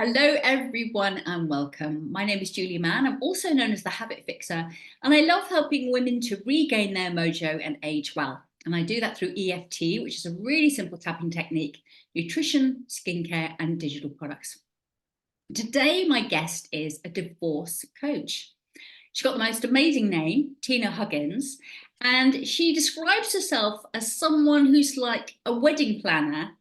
Hello, everyone, and welcome. My name is Julie Mann. I'm also known as the Habit Fixer, and I love helping women to regain their mojo and age well. And I do that through EFT, which is a really simple tapping technique, nutrition, skincare, and digital products. Today, my guest is a divorce coach. She's got the most amazing name, Tina Huggins, and she describes herself as someone who's like a wedding planner,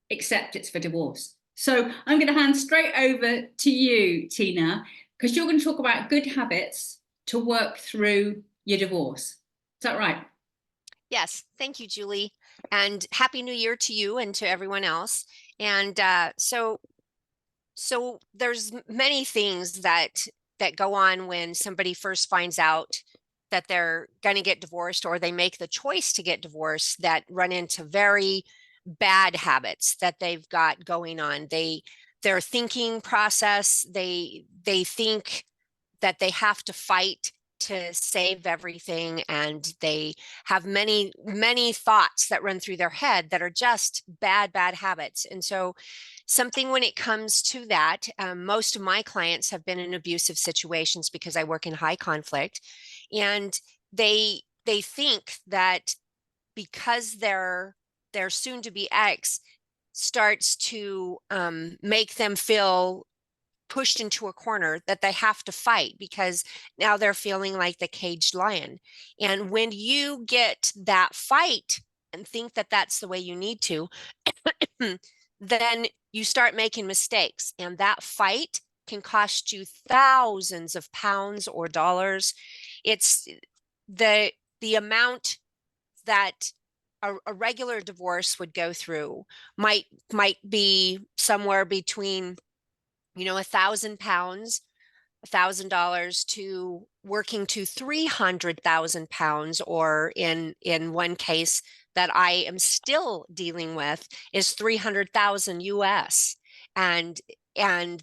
except it's for divorce. So I'm going to hand straight over to you, Tina, because you're going to talk about good habits to work through your divorce. Is that right? Yes, thank you, Julie, and Happy New Year to you and to everyone else. And so there's many things that go on when somebody first finds out that they're going to get divorced or they make the choice to get divorced that run into very bad habits that they've got going on. Their thinking process, they think that they have to fight to save everything, and they have many thoughts that run through their head that are just bad habits. And so something when it comes to that, most of my clients have been in abusive situations because I work in high conflict, and they think that because their soon to be ex starts to make them feel pushed into a corner, that they have to fight because now they're feeling like the caged lion. And when you get that fight and think that that's the way you need to, then you start making mistakes. And that fight can cost you thousands of pounds or dollars. It's the amount that a regular divorce would go through might be somewhere between £1,000, $1,000 to working to 300,000 pounds, or in one case that I am still dealing with is 300,000 US. And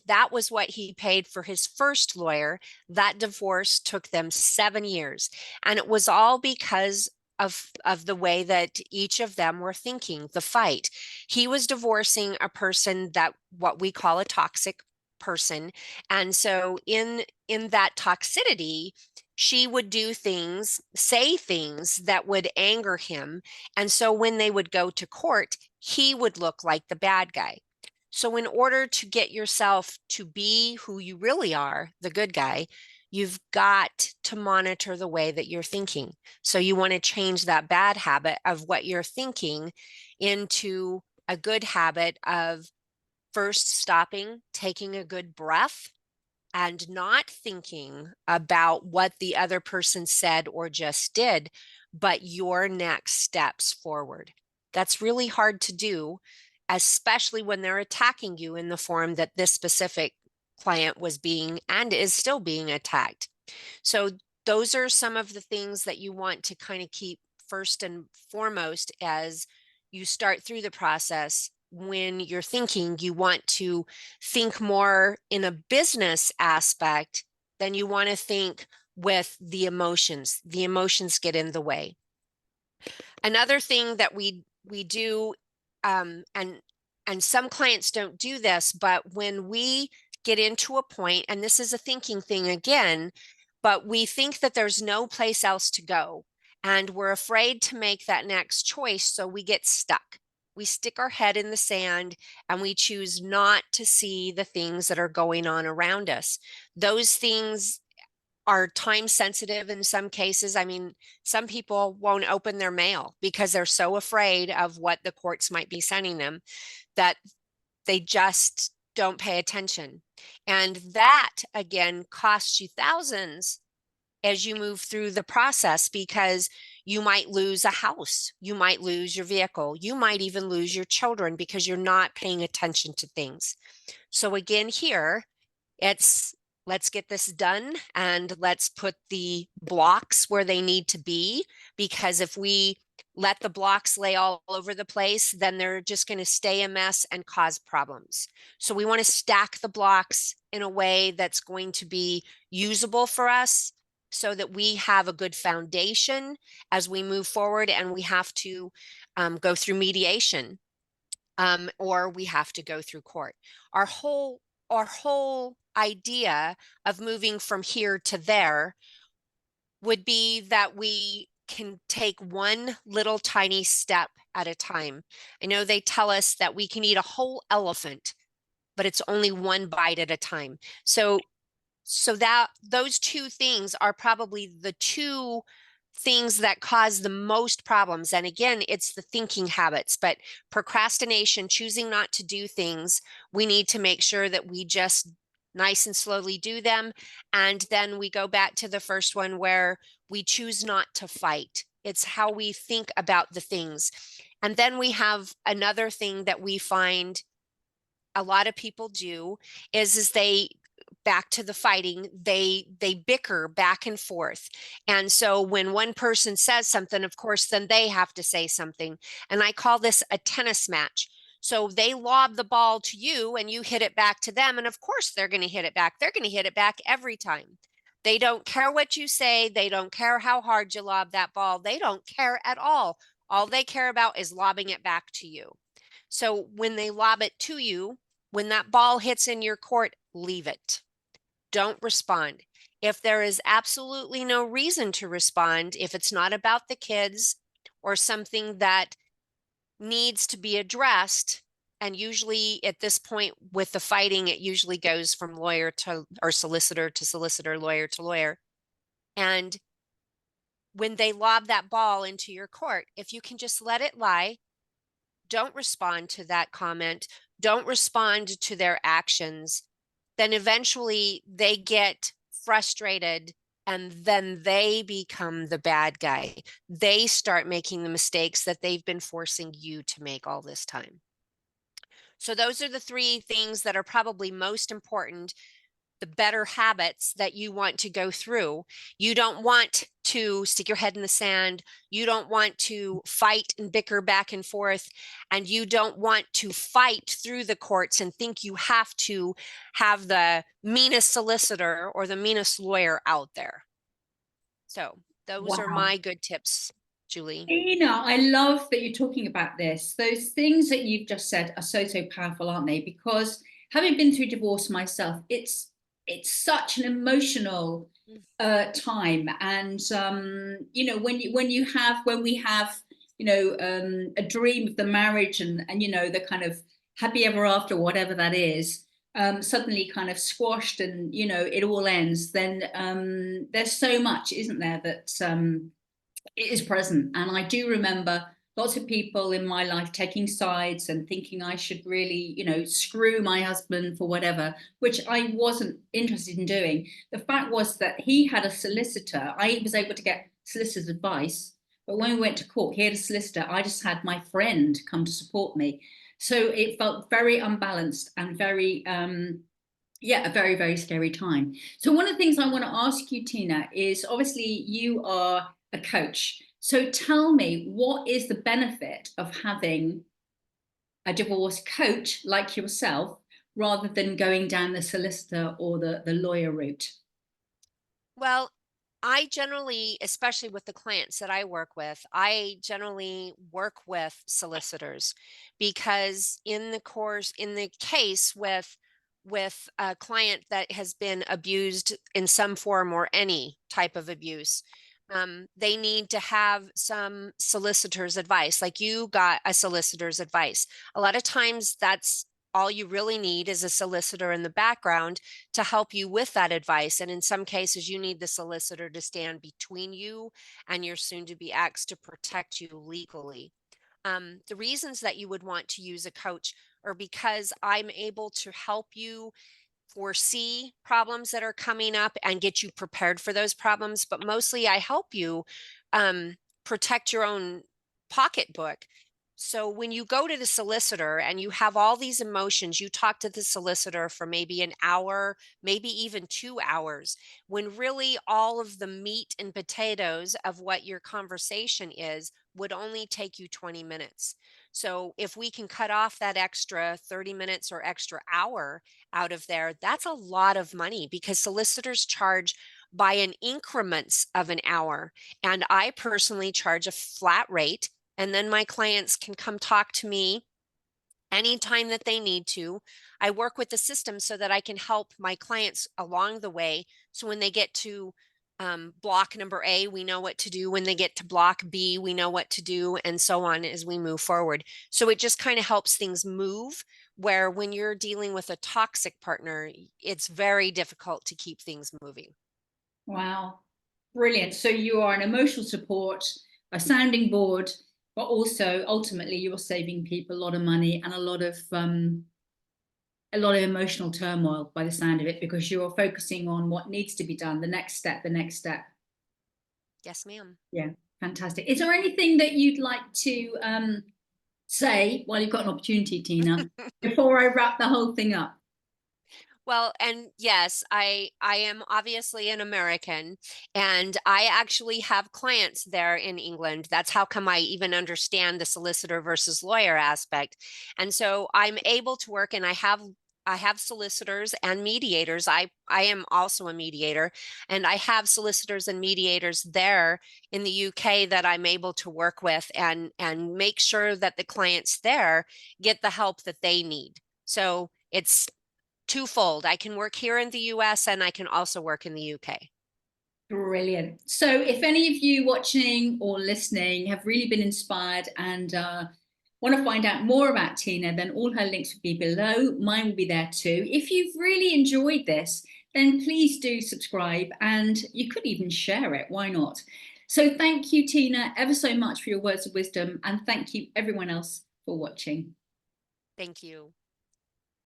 that was what he paid for his first lawyer. That divorce took them 7 years. And it was all because of the way that each of them were thinking, the fight. He was divorcing a person that what we call a toxic person. And so in that toxicity, she would do things, say things that would anger him. And so when they would go to court, he would look like the bad guy. So in order to get yourself to be who you really are, the good guy, you've got to monitor the way that you're thinking. So you want to change that bad habit of what you're thinking into a good habit of first stopping, taking a good breath, and not thinking about what the other person said or just did, but your next steps forward. That's really hard to do, especially when they're attacking you in the form that this specific client was being and is still being attacked. So those are some of the things that you want to kind of keep first and foremost as you start through the process. When you're thinking, you want to think more in a business aspect than you want to think with the emotions. The emotions get in the way. Another thing that we do, and some clients don't do this, but when we get into a point, and this is a thinking thing again, but we think that there's no place else to go, and we're afraid to make that next choice, so we get stuck. We stick our head in the sand and we choose not to see the things that are going on around us. Those things are time sensitive in some cases. I mean, some people won't open their mail because they're so afraid of what the courts might be sending them that they just don't pay attention. And that again costs you thousands as you move through the process, because you might lose a house, you might lose your vehicle, you might even lose your children because you're not paying attention to things. So again, here it's let's get this done and let's put the blocks where they need to be, because if we let the blocks lay all over the place, then they're just going to stay a mess and cause problems. So we want to stack the blocks in a way that's going to be usable for us so that we have a good foundation as we move forward, and we have to go through mediation, or we have to go through court. Our whole our whole idea of moving from here to there would be that we can take one little tiny step at a time. I know they tell us that we can eat a whole elephant, but it's only one bite at a time. So that those two things are probably the two things that cause the most problems. And again, it's the thinking habits, but procrastination, choosing not to do things, we need to make sure that we just nice and slowly do them. And then we go back to the first one where we choose not to fight. It's how we think about the things. And then we have another thing that we find a lot of people do is they back to the fighting, they bicker back and forth. And so when one person says something, of course, then they have to say something. And I call this a tennis match. So they lob the ball to you and you hit it back to them. And of course, they're going to hit it back. They're going to hit it back every time. They don't care what you say. They don't care how hard you lob that ball. They don't care at all. All they care about is lobbing it back to you. So when they lob it to you, when that ball hits in your court, leave it. Don't respond. If there is absolutely no reason to respond, if it's not about the kids or something that needs to be addressed, and usually at this point with the fighting, it usually goes from lawyer to or solicitor to solicitor, lawyer to lawyer. And when they lob that ball into your court, if you can just let it lie, don't respond to that comment, don't respond to their actions, then eventually they get frustrated and then they become the bad guy. They start making the mistakes that they've been forcing you to make all this time. So those are the three things that are probably most important, the better habits that you want to go through. You don't want to stick your head in the sand. You don't want to fight and bicker back and forth. And you don't want to fight through the courts and think you have to have the meanest solicitor or the meanest lawyer out there. So those are Wow. my good tips, Julie. I love that you're talking about this. Those things that you've just said are so, so powerful, aren't they? Because having been through divorce myself, it's such an emotional time. And when we have a dream of the marriage and the kind of happy ever after, whatever that is, suddenly kind of squashed and it all ends, then there's so much, isn't there, that it is present. And I do remember lots of people in my life taking sides and thinking I should really, screw my husband for whatever, which I wasn't interested in doing. The fact was that he had a solicitor. I was able to get solicitor's advice, but when we went to court, he had a solicitor. I just had my friend come to support me. So it felt very unbalanced and very, a very, very scary time. So one of the things I want to ask you, Tina, is obviously you are a coach. So tell me, what is the benefit of having a divorce coach like yourself rather than going down the solicitor or the lawyer route? Well, I generally, especially with the clients that I work with, I generally work with solicitors because in the case with a client that has been abused in some form or any type of abuse, they need to have some solicitor's advice. Like you got a solicitor's advice. A lot of times that's all you really need is a solicitor in the background to help you with that advice. And in some cases, you need the solicitor to stand between you and your soon to be ex to protect you legally. The reasons that you would want to use a coach are because I'm able to help you foresee problems that are coming up and get you prepared for those problems. But mostly, I help you protect your own pocketbook. So when you go to the solicitor and you have all these emotions, you talk to the solicitor for maybe an hour, maybe even 2 hours, when really all of the meat and potatoes of what your conversation is would only take you 20 minutes. So if we can cut off that extra 30 minutes or extra hour out of there, that's a lot of money because solicitors charge by an increments of an hour. And I personally charge a flat rate. And then my clients can come talk to me anytime that they need to. I work with the system so that I can help my clients along the way. So when they get to block number A, we know what to do. When they get to block B, we know what to do, and so on as we move forward. So it just kind of helps things move. Where when you're dealing with a toxic partner, it's very difficult to keep things moving. Wow. Brilliant. So you are an emotional support, a sounding board, but also ultimately you're saving people a lot of money and a lot of emotional turmoil by the sound of it, because you're focusing on what needs to be done, the next step, the next step. Yes, ma'am. Yeah, fantastic. Is there anything that you'd like to say while you've got an opportunity, Tina, before I wrap the whole thing up? Well, and yes, I am obviously an American, and I actually have clients there in England. That's how come I even understand the solicitor versus lawyer aspect. And so I'm able to work, and I have solicitors and mediators. I am also a mediator, and I have solicitors and mediators there in the UK that I'm able to work with and make sure that the clients there get the help that they need. So it's twofold. I can work here in the US and I can also work in the UK. Brilliant. So, if any of you watching or listening have really been inspired and want to find out more about Tina, then all her links will be below. Mine will be there too. If you've really enjoyed this, then please do subscribe, and you could even share it. Why not? So, thank you, Tina, ever so much for your words of wisdom, and thank you, everyone else, for watching. Thank you.